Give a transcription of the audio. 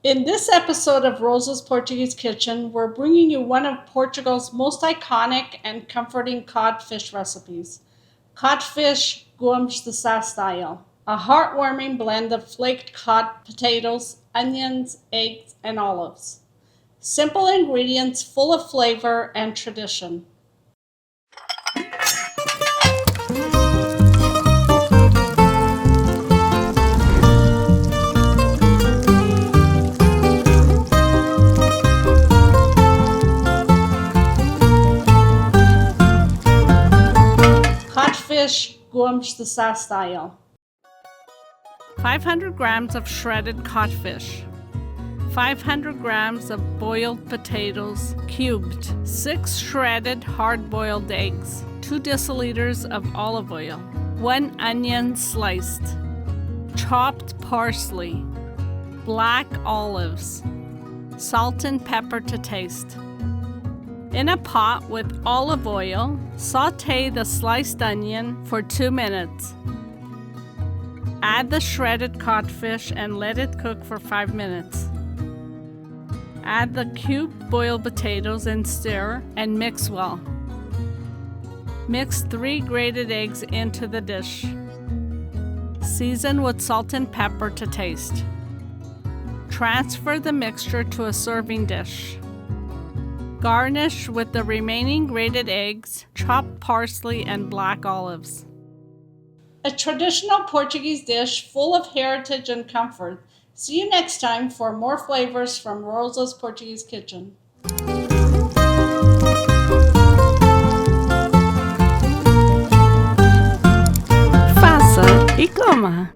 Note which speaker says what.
Speaker 1: In this episode of Rosa's Portuguese Kitchen, we're bringing you one of Portugal's most iconic and comforting codfish recipes. Codfish Gomes de Sá style. A heartwarming blend of flaked cod potatoes, onions, eggs, and olives. Simple ingredients full of flavor and tradition. Codfish Gomes de Sá style. 500 grams of shredded codfish. 500 grams of boiled potatoes, cubed. 6 shredded hard-boiled eggs. 2 deciliters of olive oil. 1 onion sliced. Chopped parsley. Black olives. Salt and pepper to taste. In a pot with olive oil, sauté the sliced onion for 2 minutes. Add the shredded codfish and let it cook for 5 minutes. Add the cubed boiled potatoes and stir and mix well. Mix 3 grated eggs into the dish. Season with salt and pepper to taste. Transfer the mixture to a serving dish. Garnish with the remaining grated eggs, chopped parsley, and black olives. A traditional Portuguese dish full of heritage and comfort. See you next time for more flavors from Rosa's Portuguese Kitchen.
Speaker 2: Faça e coma!